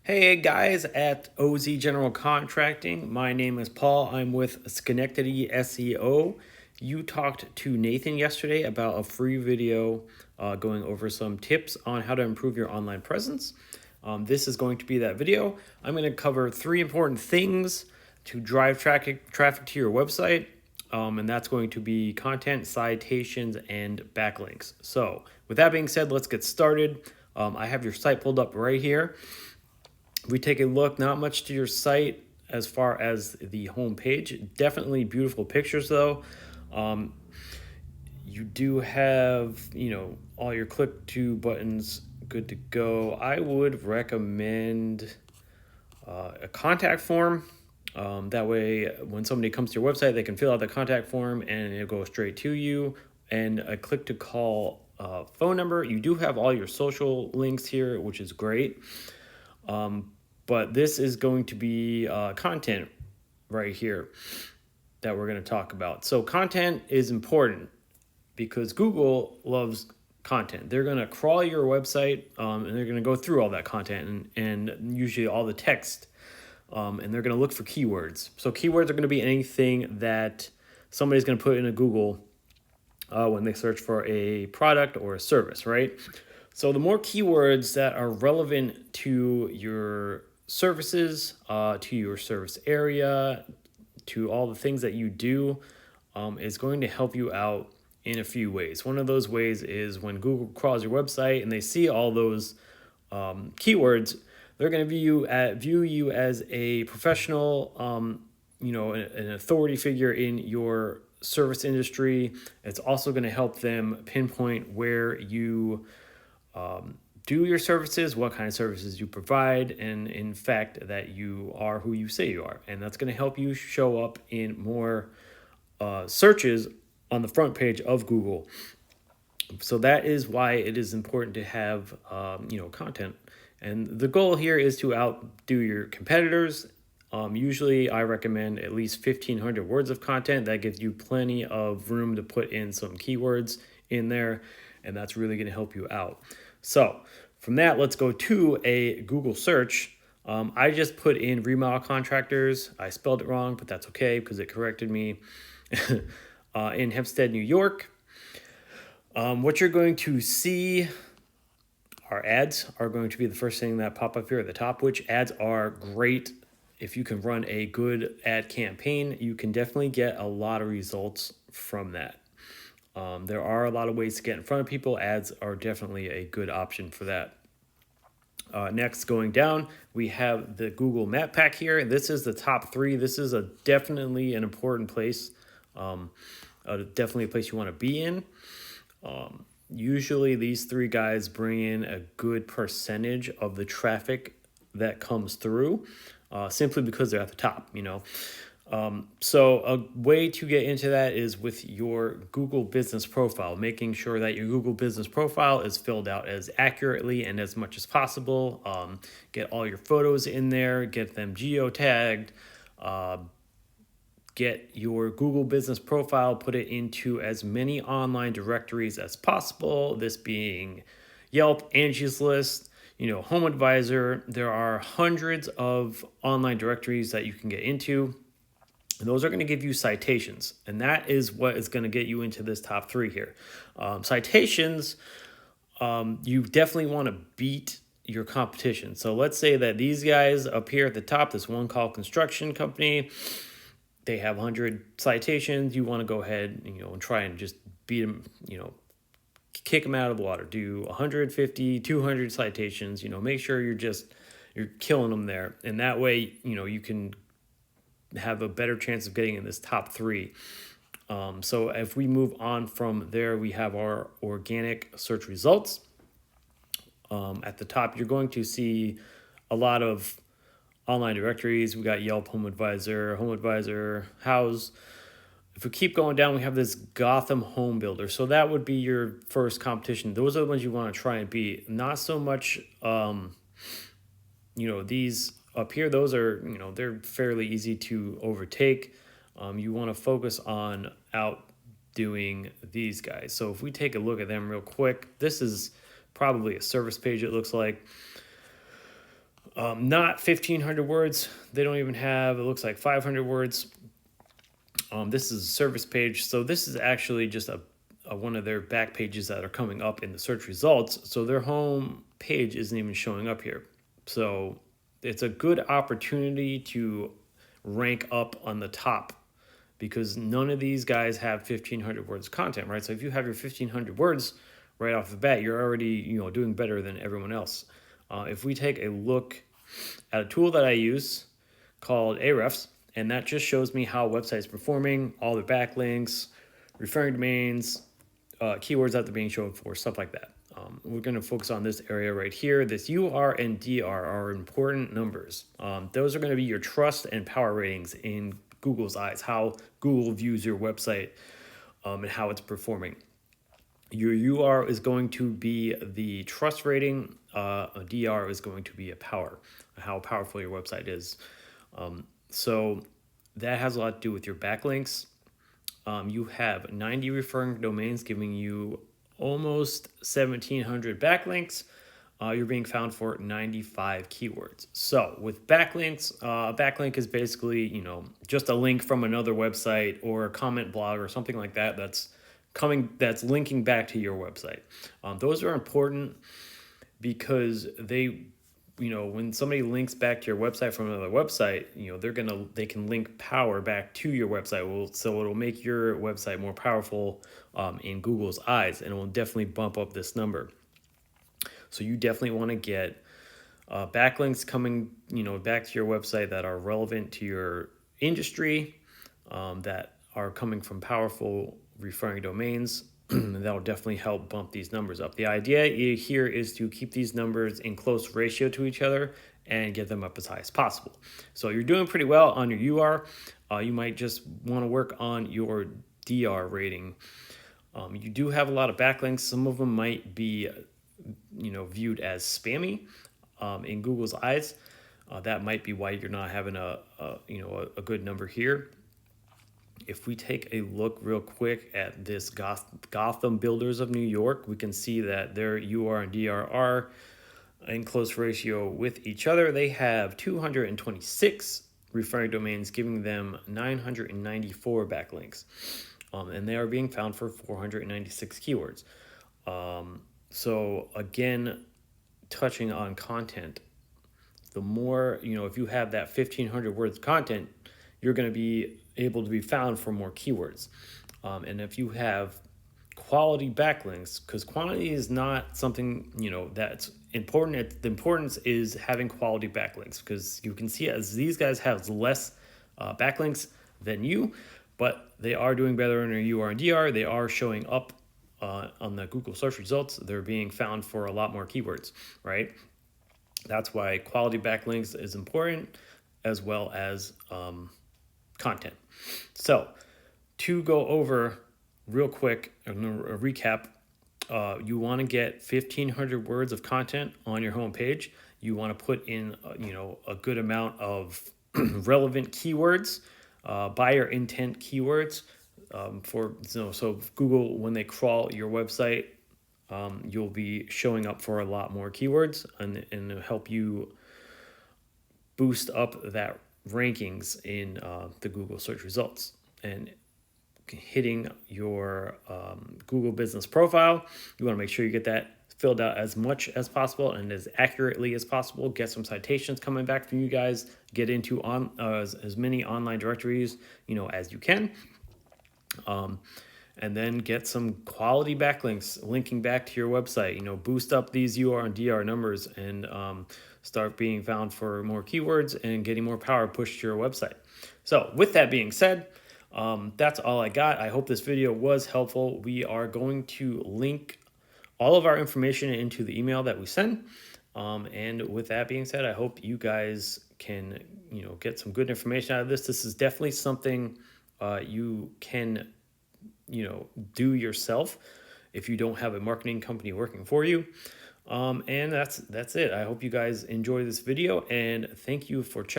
Hey guys at OZ General Contracting. My name is Paul. I'm with Schenectady SEO. You talked to Nathan yesterday about a free video going over some tips on how to improve your online presence. This is going to be that video. I'm going to cover three important things to drive traffic to your website, and that's going to be content, citations, and backlinks. So with that being said, let's get started. I have your site pulled up right here. We take a look, not much to your site as far as the home page. Definitely beautiful pictures though. You do have, all your click to buttons good to go. I would recommend a contact form. That way, when somebody comes to your website, they can fill out the contact form and it'll go straight to you. And a click to call phone number. You do have all your social links here, which is great. But this is going to be content right here that we're going to talk about. So content is important because Google loves content. They're going to crawl your website and they're going to go through all that content and usually all the text. And they're going to look for keywords. So keywords are going to be anything that somebody's going to put into Google when they search for a product or a service, right? So the more keywords that are relevant to your services, to your service area, to all the things that you do, is going to help you out in a few ways. One of those ways is when Google crawls your website and they see all those keywords, they're going to view you as a professional, an authority figure in your service industry. It's also going to help them pinpoint where you do your services, what kind of services you provide, and in fact that you are who you say you are. And that's going to help you show up in more searches on the front page of Google. So that is why it is important to have content. And the goal here is to outdo your competitors. Usually I recommend at least 1,500 words of content. That gives you plenty of room to put in some keywords in there, and that's really going to help you out. So from that, let's go to a Google search. I just put in remodel contractors. I spelled it wrong, but that's okay because it corrected me. In Hempstead, New York. What you're going to see, our ads are going to be the first thing that pop up here at the top, which ads are great. If you can run a good ad campaign, you can definitely get a lot of results from that. There are a lot of ways to get in front of people. Ads are definitely a good option for that. Next, going down, we have the Google Map Pack here. This is the top three. This is definitely an important place. Definitely a place you want to be in. Usually these three guys bring in a good percentage of the traffic that comes through, simply because they're at the top, So a way to get into that is with your Google business profile, making sure that your Google business profile is filled out as accurately and as much as possible. Get all your photos in there, get them geotagged, get your Google business profile, put it into as many online directories as possible, this being Yelp, Angie's List, Home Advisor. There are hundreds of online directories that you can get into. And those are going to give you citations. And that is what is going to get you into this top three here. Citations, you definitely want to beat your competition. So let's say that these guys up here at the top, this One Call Construction Company, they have 100 citations. You want to go ahead, and try and just beat them, kick them out of the water. Do 150, 200 citations, make sure you're killing them there. And that way, you can have a better chance of getting in this top three. So if we move on from there, we have our organic search results. At the top, you're going to see a lot of online directories. We got Yelp, Home Advisor, House. If we keep going down, we have this Gotham Home Builder. So that would be your first competition. Those are the ones you want to try and beat. Not so much, these up here. Those are, they're fairly easy to overtake. You want to focus on outdoing these guys. So if we take a look at them real quick, this is probably a service page, it looks like. Not 1,500 words. They don't even have, it looks like 500 words. This is a service page. So this is actually just a one of their back pages that are coming up in the search results. So their home page isn't even showing up here. So it's a good opportunity to rank up on the top, because none of these guys have 1,500 words of content, right? So if you have your 1,500 words right off the bat, you're already, doing better than everyone else. If we take a look at a tool that I use called Ahrefs, and that just shows me how websites performing, all the backlinks, referring domains, keywords that they're being shown for, stuff like that. We're going to focus on this area right here. This UR and DR are important numbers. Those are going to be your trust and power ratings in Google's eyes, how Google views your website, and how it's performing. Your UR is going to be the trust rating. A DR is going to be how powerful your website is. So that has a lot to do with your backlinks. You have 90 referring domains giving you almost 1,700 backlinks. You're being found for 95 keywords. So with backlinks, a backlink is basically, just a link from another website or a comment blog or something like that that's linking back to your website. Those are important because when somebody links back to your website from another website, they can link power back to your website. So it'll make your website more powerful in Google's eyes, and it will definitely bump up this number. So you definitely want to get backlinks coming, back to your website that are relevant to your industry, that are coming from powerful referring domains. That'll definitely help bump these numbers up. The idea here is to keep these numbers in close ratio to each other and get them up as high as possible. So you're doing pretty well on your UR. You might just want to work on your DR rating. You do have a lot of backlinks. Some of them might be, viewed as spammy in Google's eyes. That might be why you're not having a good number here. If we take a look real quick at this Gotham Builders of New York, we can see that their UR and DR are in close ratio with each other. They have 226 referring domains, giving them 994 backlinks. And they are being found for 496 keywords. So again, touching on content, the more, if you have that 1,500 words of content, you're going to be able to be found for more keywords. And if you have quality backlinks, because quantity is not something, that's important. The importance is having quality backlinks, because you can see as these guys have less backlinks than you, but they are doing better in their UR and DR. They are showing up on the Google search results. They're being found for a lot more keywords, right? That's why quality backlinks is important, as well as content. So to go over real quick, a recap, you want to get 1,500 words of content on your homepage. You want to put in, a good amount of relevant keywords, buyer intent keywords, so Google, when they crawl your website, you'll be showing up for a lot more keywords, and it'll help you boost up that rankings in the Google search results. And hitting your Google business profile, you want to make sure you get that filled out as much as possible and as accurately as possible. Get some citations coming back from you guys. Get into as many online directories as you can. And then get some quality backlinks linking back to your website. Boost up these UR and DR numbers, and start being found for more keywords and getting more power pushed to your website. So with that being said, that's all I got. I hope this video was helpful. We are going to link all of our information into the email that we send. And with that being said, I hope you guys can, get some good information out of this. This is definitely something you can, do yourself if you don't have a marketing company working for you. And that's it. I hope you guys enjoy this video, and thank you for checking.